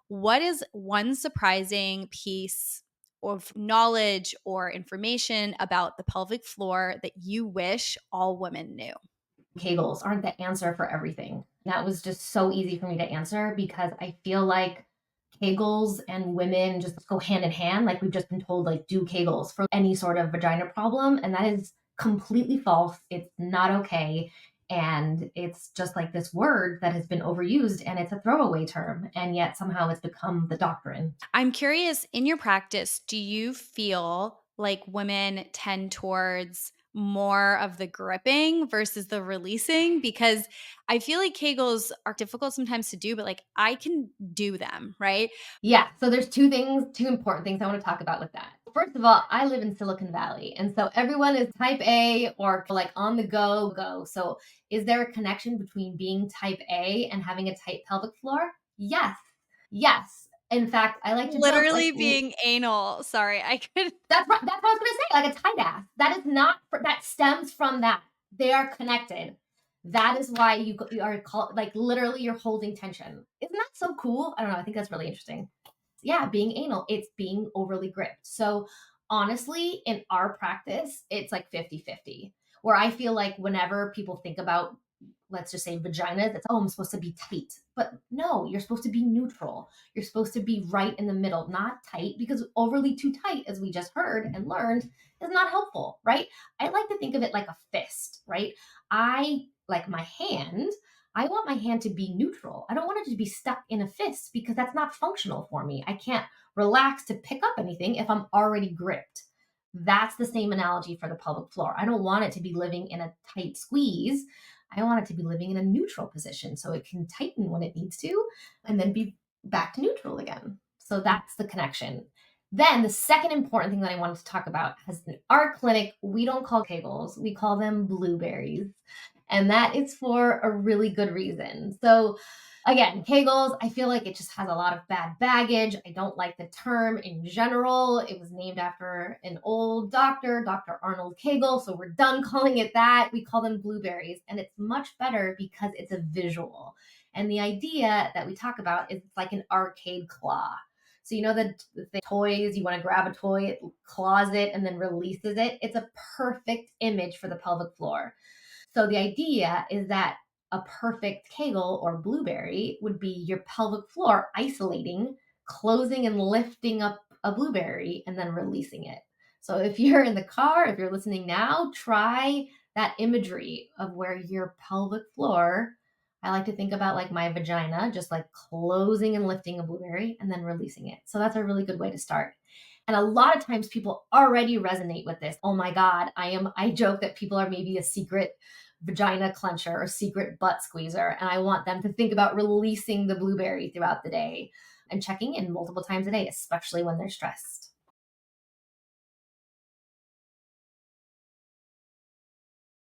what is one surprising piece of knowledge or information about the pelvic floor that you wish all women knew? Kegels aren't the answer for everything. That was just so easy for me to answer because I feel like Kegels and women just go hand in hand. Like we've just been told, like, do Kegels for any sort of vagina problem. And that is completely false. It's not okay. And it's just like this word that has been overused and it's a throwaway term. And yet somehow it's become the doctrine. I'm curious, in your practice, do you feel like women tend towards more of the gripping versus the releasing? Because I feel like Kegels are difficult sometimes to do, but like I can do them, right? Yeah. So there's two important things I want to talk about with that. First of all, I live in Silicon Valley. And so everyone is type A or like on the go. So is there a connection between being type A and having a tight pelvic floor? Yes. Yes. In fact, I like to joke like Literally being anal. Sorry, I could. that's what I was gonna say, like a tight ass. That is not that stems from that. They are connected. That is why you are called, like, literally you're holding tension. Isn't that so cool? I don't know. I think that's really interesting. Yeah, being anal, it's being overly gripped. So honestly, in our practice, it's like 50-50. Where I feel like whenever people think about, let's just say, vaginas, it's, oh, I'm supposed to be tight. But no, you're supposed to be neutral. You're supposed to be right in the middle, not tight, because overly too tight, as we just heard and learned, is not helpful, right? I like to think of it like a fist, right? I like my hand. I want my hand to be neutral. I don't want it to be stuck in a fist because that's not functional for me. I can't relax to pick up anything if I'm already gripped. That's the same analogy for the pelvic floor. I don't want it to be living in a tight squeeze. I want it to be living in a neutral position so it can tighten when it needs to and then be back to neutral again. So that's the connection. Then the second important thing that I wanted to talk about is in our clinic, we don't call Kegels, we call them blueberries. And that is for a really good reason. So again, Kegels, I feel like it just has a lot of bad baggage. I don't like the term in general. It was named after an old doctor, Dr. Arnold Kegel. So we're done calling it that. We call them blueberries. And it's much better because it's a visual. And the idea that we talk about is it's like an arcade claw. So you know the toys, you want to grab a toy, it claws it and then releases it. It's a perfect image for the pelvic floor. So the idea is that a perfect Kegel or blueberry would be your pelvic floor isolating, closing and lifting up a blueberry and then releasing it. So if you're in the car, if you're listening now, try that imagery of where your pelvic floor, I like to think about like my vagina, just like closing and lifting a blueberry and then releasing it. So that's a really good way to start. And a lot of times people already resonate with this. Oh my God, I joke that people are maybe a secret vagina clencher or secret butt squeezer. And I want them to think about releasing the blueberry throughout the day and checking in multiple times a day, especially when they're stressed.